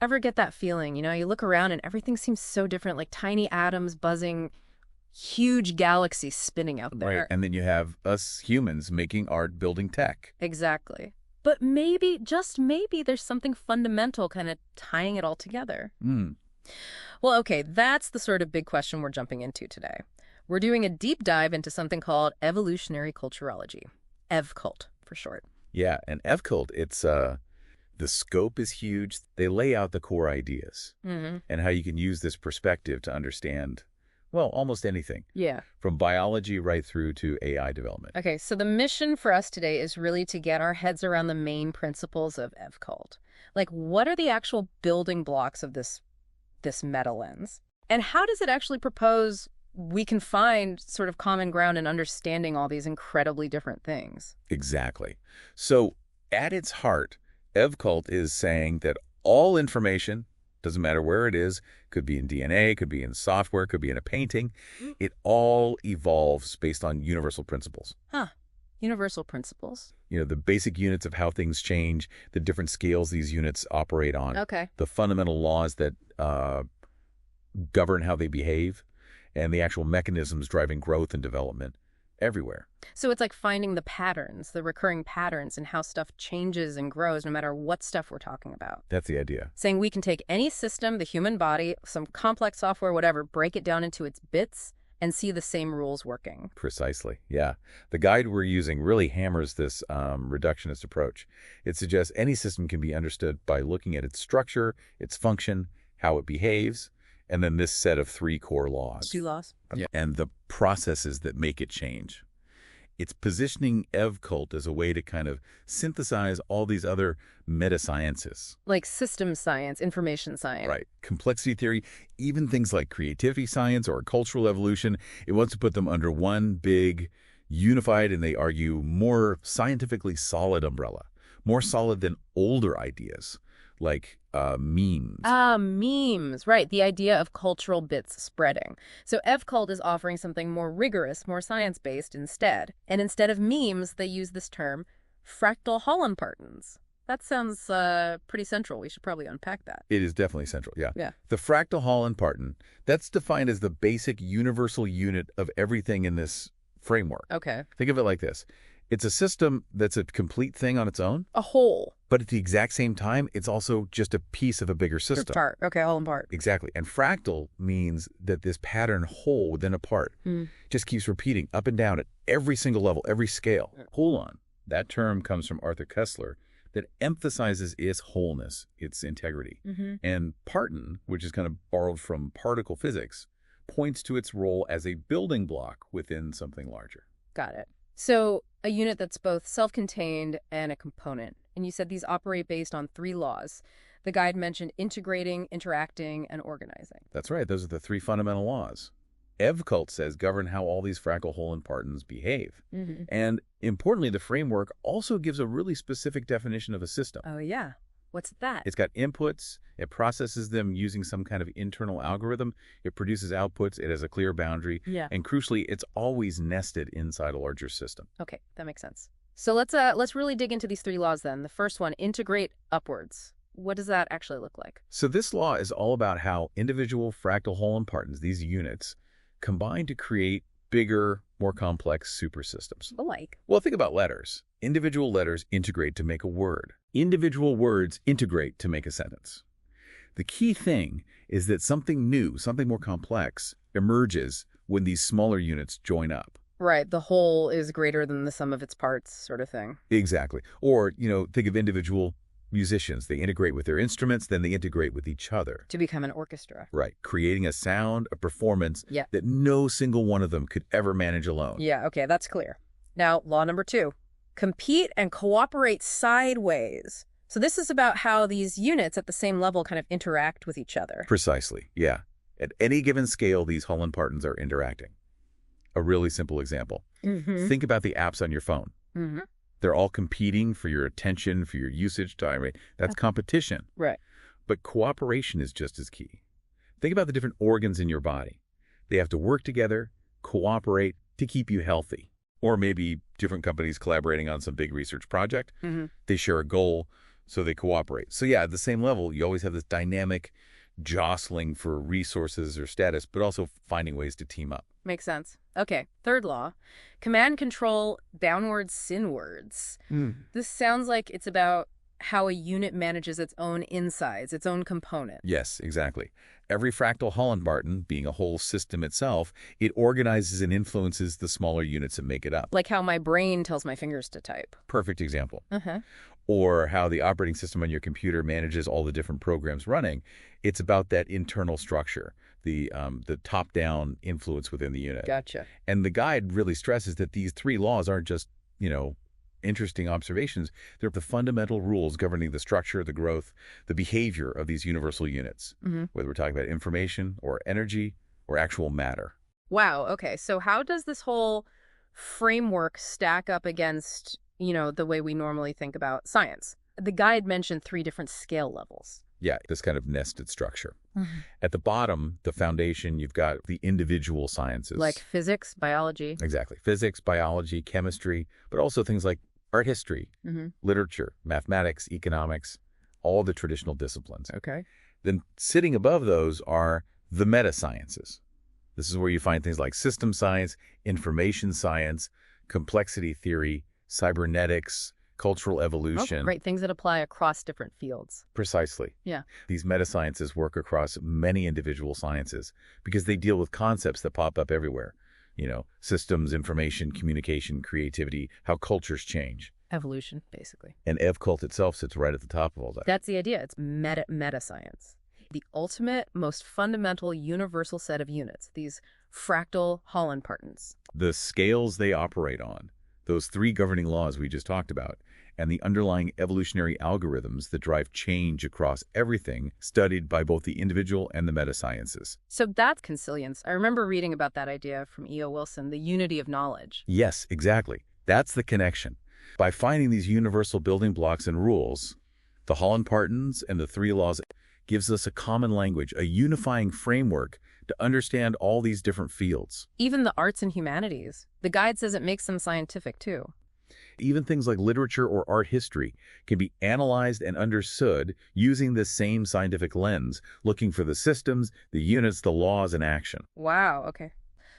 Ever get that feeling? You look around and everything seems so different, like tiny atoms buzzing, huge galaxies spinning out there. Right, and then you have us humans making art, building tech. Exactly. But maybe, just maybe, there's something fundamental kind of tying it all together. Well, okay, that's the sort of big question we're jumping into today. We're doing a deep dive into something called evolutionary culturology. EvCult, for short. Yeah, and EvCult, it's the scope is huge. They lay out the core ideas and how you can use this perspective to understand, well, almost anything. Yeah. From biology right through to AI development. Okay, so the mission for us today is really to get our heads around the main principles of EvCult. Like, what are the actual building blocks of this meta lens? And how does it actually propose we can find sort of common ground in understanding all these incredibly different things? Exactly. So at its heart, EvCult is saying that all information, doesn't matter where it is, could be in DNA, could be in software, could be in a painting, it all evolves based on universal principles. Huh. Universal principles? The basic units of how things change, the different scales these units operate on. Okay. The fundamental laws that govern how they behave, and the actual mechanisms driving growth and development everywhere. So it's like finding the patterns, the recurring patterns in how stuff changes and grows no matter what stuff we're talking about. That's the idea. Saying we can take any system, the human body, some complex software, whatever, break it down into its bits and see the same rules working. Precisely, yeah. The guide we're using really hammers this reductionist approach. It suggests any system can be understood by looking at its structure, its function, how it behaves, and then this set of 3 core laws. 2 laws. Yeah. And the processes that make it change. It's positioning EvCult as a way to kind of synthesize all these other meta-sciences. Like system science, information science. Right. Complexity theory, even things like creativity science or cultural evolution, it wants to put them under one big, unified, and they argue, more scientifically solid umbrella. More solid than older ideas, like memes. Memes, right. The idea of cultural bits spreading. So EvCult is offering something more rigorous, more science-based instead. And instead of memes, they use this term, fractal Hollenpartens. That sounds pretty central. We should probably unpack that. It is definitely central, yeah. Yeah. The fractal Hollenparten, that's defined as the basic universal unit of everything in this framework. Okay. Think of it like this. It's a system that's a complete thing on its own. A whole. But at the exact same time, it's also just a piece of a bigger system. Part. Okay, all in part. Exactly. And fractal means that this pattern whole within a part just keeps repeating up and down at every single level, every scale. Holon, that term comes from Arthur Koestler, that emphasizes its wholeness, its integrity. And parton, which is kind of borrowed from particle physics, points to its role as a building block within something larger. Got it. So a unit that's both self-contained and a component. And you said these operate based on 3 laws. The guide mentioned integrating, interacting, and organizing. That's right. Those are the 3 fundamental laws. EvCult says govern how all these fractal Hollenpartens behave. And importantly, the framework also gives a really specific definition of a system. Oh, yeah. What's that? It's got inputs. It processes them using some kind of internal algorithm. It produces outputs. It has a clear boundary. Yeah. And crucially, it's always nested inside a larger system. Okay, that makes sense. So let's really dig into these 3 laws then. The first one, integrate upwards. What does that actually look like? So this law is all about how individual fractal Hollenpartens, these units, combine to create bigger, more complex supersystems. Like? Well, think about letters. Individual letters integrate to make a word. Individual words integrate to make a sentence. The key thing is that something new, something more complex, emerges when these smaller units join up. Right, the whole is greater than the sum of its parts sort of thing. Exactly. Or, think of individual musicians. They integrate with their instruments, then they integrate with each other. To become an orchestra. Right, creating a sound, a performance that no single one of them could ever manage alone. Yeah, okay, that's clear. Now, law number 2, compete and cooperate sideways. So this is about how these units at the same level kind of interact with each other. Precisely, yeah. At any given scale, these Hollenpartens are interacting. A really simple example. Think about the apps on your phone. They're all competing for your attention, for your usage time. Right? That's competition. Right. But cooperation is just as key. Think about the different organs in your body. They have to work together, cooperate to keep you healthy. Or maybe different companies collaborating on some big research project. They share a goal. So they cooperate. So yeah, at the same level, you always have this dynamic jostling for resources or status, but also finding ways to team up. Makes sense. Okay, third law. Command control downwards sinwards. This sounds like it's about how a unit manages its own insides, its own component. Yes, exactly. Every fractal Hollenbarten, being a whole system itself, it organizes and influences the smaller units that make it up. Like how my brain tells my fingers to type. Perfect example. Uh-huh. Or how the operating system on your computer manages all the different programs running. It's about that internal structure, the top-down influence within the unit. Gotcha. And the guide really stresses that these three laws aren't just, interesting observations. They're the fundamental rules governing the structure, the growth, the behavior of these universal units, whether we're talking about information or energy or actual matter. Wow, okay. So how does this whole framework stack up against, the way we normally think about science? The guide mentioned 3 different scale levels. Yeah, this kind of nested structure. At the bottom, the foundation, you've got the individual sciences. Like physics, biology. Exactly. Physics, biology, chemistry, but also things like art history, literature, mathematics, economics, all the traditional disciplines. Okay. Then sitting above those are the meta sciences. This is where you find things like system science, information science, complexity theory, cybernetics, cultural evolution. Oh, great. Things that apply across different fields. Precisely. Yeah. These meta-sciences work across many individual sciences because they deal with concepts that pop up everywhere. Systems, information, communication, creativity, how cultures change. Evolution, basically. And EvCult itself sits right at the top of all that. That's the idea. It's meta science. The ultimate, most fundamental, universal set of units. These fractal Hollenbartens. The scales they operate on, those 3 governing laws we just talked about, and the underlying evolutionary algorithms that drive change across everything studied by both the individual and the meta-sciences. So that's consilience. I remember reading about that idea from E.O. Wilson, the unity of knowledge. Yes, exactly. That's the connection. By finding these universal building blocks and rules, the Hollenbartens and the 3 laws gives us a common language, a unifying framework to understand all these different fields. Even the arts and humanities. The guide says it makes them scientific, too. Even things like literature or art history can be analyzed and understood using this same scientific lens, looking for the systems, the units, the laws in action. Wow, okay.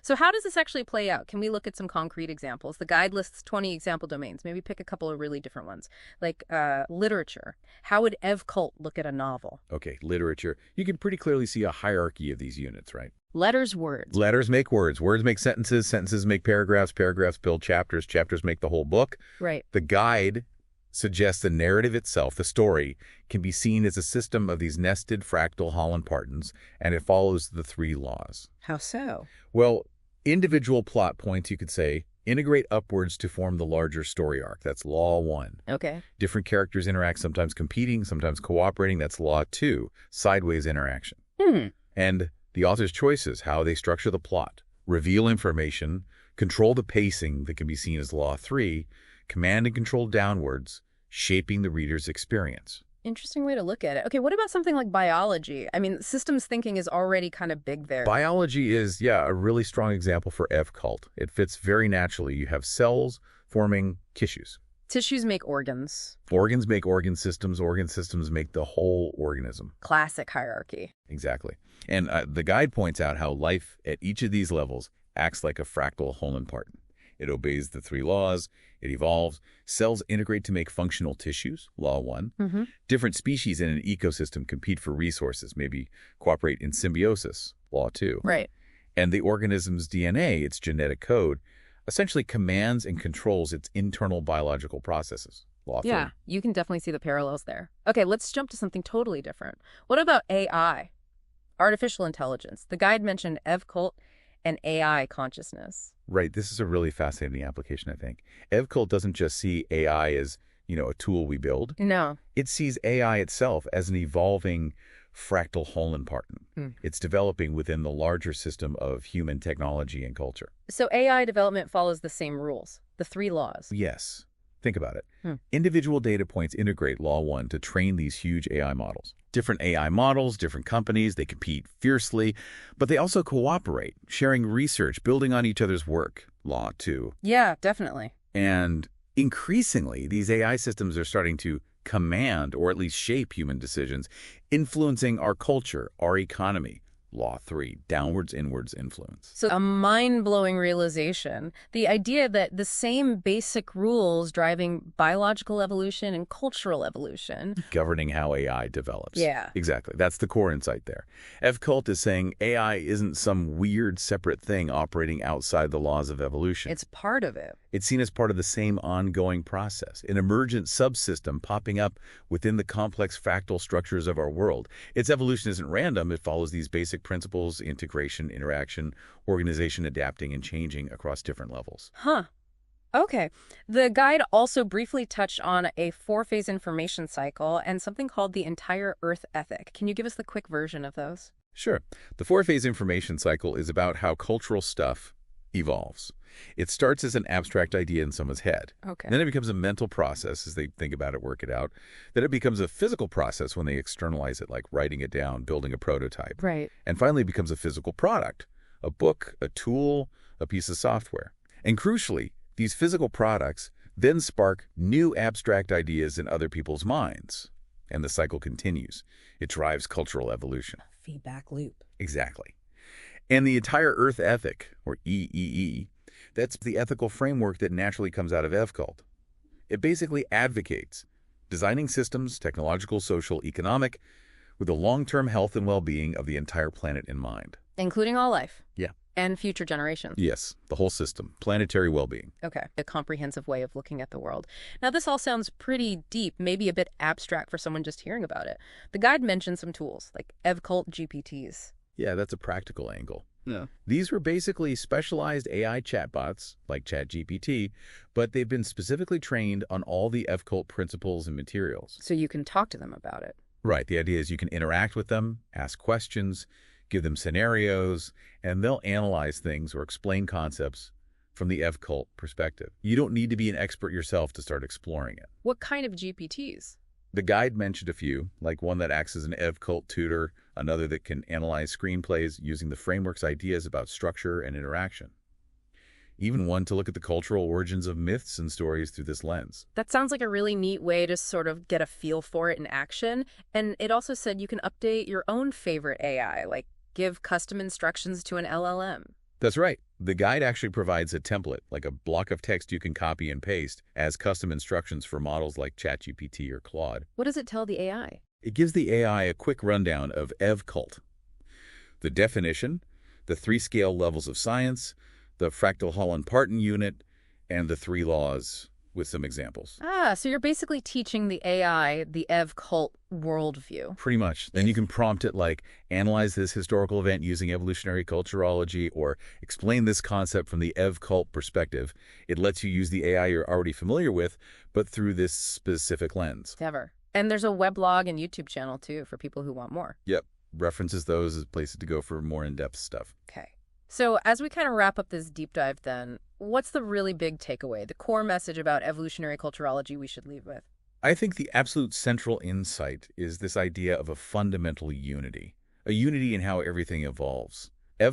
So how does this actually play out? Can we look at some concrete examples? The guide lists 20 example domains. Maybe pick a couple of really different ones. Like literature. How would EvCult look at a novel? Okay, literature. You can pretty clearly see a hierarchy of these units, right? Letters, words. Letters make words. Words make sentences. Sentences make paragraphs. Paragraphs build chapters. Chapters make the whole book. Right. The guide suggests the narrative itself, the story, can be seen as a system of these nested fractal Hollenbartens, and it follows the 3 laws. How so? Well, individual plot points, you could say, integrate upwards to form the larger story arc. That's Law 1. Okay. Different characters interact, sometimes competing, sometimes cooperating. That's Law 2, sideways interaction. And the author's choices, how they structure the plot, reveal information, control the pacing that can be seen as Law 3, command and control downwards, shaping the reader's experience. Interesting way to look at it. Okay, what about something like biology? I mean, systems thinking is already kind of big there. Biology is, a really strong example for EvCult. It fits very naturally. You have cells forming tissues. Tissues make organs. Organs make organ systems make the whole organism. Classic hierarchy. Exactly. And the guide points out how life at each of these levels acts like a fractal Hollenbarten. It obeys the 3 laws. It evolves. Cells integrate to make functional tissues, Law 1. Different species in an ecosystem compete for resources, maybe cooperate in symbiosis, Law 2. Right. And the organism's DNA, its genetic code, essentially commands and controls its internal biological processes, Law 3. Yeah, you can definitely see the parallels there. Okay, let's jump to something totally different. What about AI? Artificial intelligence. The guide mentioned EvCult and AI consciousness. Right. This is a really fascinating application, I think. EvCult doesn't just see AI as, a tool we build. No. It sees AI itself as an evolving fractal Hollenbarten. It's developing within the larger system of human technology and culture. So AI development follows the same rules, the 3 laws. Yes. Think about it. Individual data points integrate Law 1 to train these huge AI models. Different AI models, different companies, they compete fiercely, but they also cooperate, sharing research, building on each other's work, Law 2. Yeah, definitely. And increasingly, these AI systems are starting to command or at least shape human decisions, influencing our culture, our economy. Law 3, downwards, inwards influence. So a mind-blowing realization, the idea that the same basic rules driving biological evolution and cultural evolution. Governing how AI develops. Yeah. Exactly. That's the core insight there. Cult is saying AI isn't some weird separate thing operating outside the laws of evolution. It's part of it. It's seen as part of the same ongoing process, an emergent subsystem popping up within the complex fractal structures of our world. Its evolution isn't random. It follows these basic principles: integration, interaction, organization, adapting, and changing across different levels. Huh. Okay. The guide also briefly touched on a 4-phase information cycle and something called the entire Earth ethic. Can you give us the quick version of those? Sure. The 4-phase information cycle is about how cultural stuff evolves. It starts as an abstract idea in someone's head. Okay. Then it becomes a mental process as they think about it, work it out. Then it becomes a physical process when they externalize it, like writing it down, building a prototype. Right. And finally it becomes a physical product, a book, a tool, a piece of software. And crucially, these physical products then spark new abstract ideas in other people's minds. And the cycle continues. It drives cultural evolution. Feedback loop. Exactly. And the entire Earth ethic, or EEE, that's the ethical framework that naturally comes out of Cult. It basically advocates designing systems, technological, social, economic, with the long-term health and well-being of the entire planet in mind. Including all life. Yeah. And future generations. Yes, the whole system, planetary well-being. Okay, a comprehensive way of looking at the world. Now, this all sounds pretty deep, maybe a bit abstract for someone just hearing about it. The guide mentioned some tools, like Cult GPTs. Yeah, that's a practical angle. Yeah. These were basically specialized AI chatbots, like ChatGPT, but they've been specifically trained on all the Cult principles and materials. So you can talk to them about it. Right. The idea is you can interact with them, ask questions, give them scenarios, and they'll analyze things or explain concepts from the Cult perspective. You don't need to be an expert yourself to start exploring it. What kind of GPTs? The guide mentioned a few, like one that acts as an Cult tutor, another that can analyze screenplays using the framework's ideas about structure and interaction. Even one to look at the cultural origins of myths and stories through this lens. That sounds like a really neat way to sort of get a feel for it in action. And it also said you can update your own favorite AI, like give custom instructions to an LLM. That's right. The guide actually provides a template, like a block of text you can copy and paste, as custom instructions for models like ChatGPT or Claude. What does it tell the AI? It gives the AI a quick rundown of Cult. The definition, the 3 scale levels of science, the fractal Holland-Parton unit, and the 3 laws, with some examples. So you're basically teaching the AI the Cult worldview. Pretty much. Then you can prompt it like, analyze this historical event using evolutionary culturology, or explain this concept from the Cult perspective. It lets you use the AI you're already familiar with, but through this specific lens. Clever. And there's a weblog and YouTube channel, too, for people who want more. Yep. References those as places to go for more in-depth stuff. Okay. So as we kind of wrap up this deep dive then, what's the really big takeaway, the core message about evolutionary culturology we should leave with? I think the absolute central insight is this idea of a fundamental unity, a unity in how everything evolves.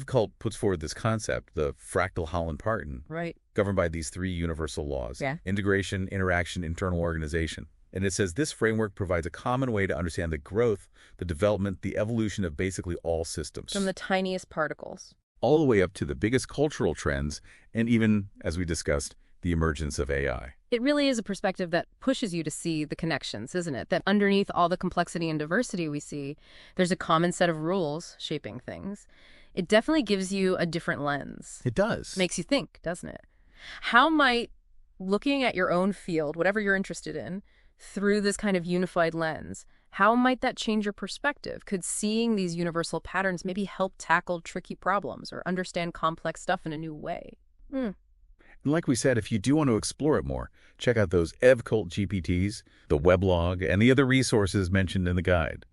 Cult puts forward this concept, the fractal Holland-Parton, Right. governed by these 3 universal laws: Yeah. integration, interaction, internal organization. And it says this framework provides a common way to understand the growth, the development, the evolution of basically all systems. From the tiniest particles. All the way up to the biggest cultural trends, and even, as we discussed, the emergence of AI. It really is a perspective that pushes you to see the connections, isn't it? That underneath all the complexity and diversity we see, there's a common set of rules shaping things. It definitely gives you a different lens. It does. Makes you think, doesn't it? How might looking at your own field, whatever you're interested in, through this kind of unified lens, how might that change your perspective? Could seeing these universal patterns maybe help tackle tricky problems or understand complex stuff in a new way? And like we said, if you do want to explore it more, check out those Cult GPTs, the weblog, and the other resources mentioned in the guide.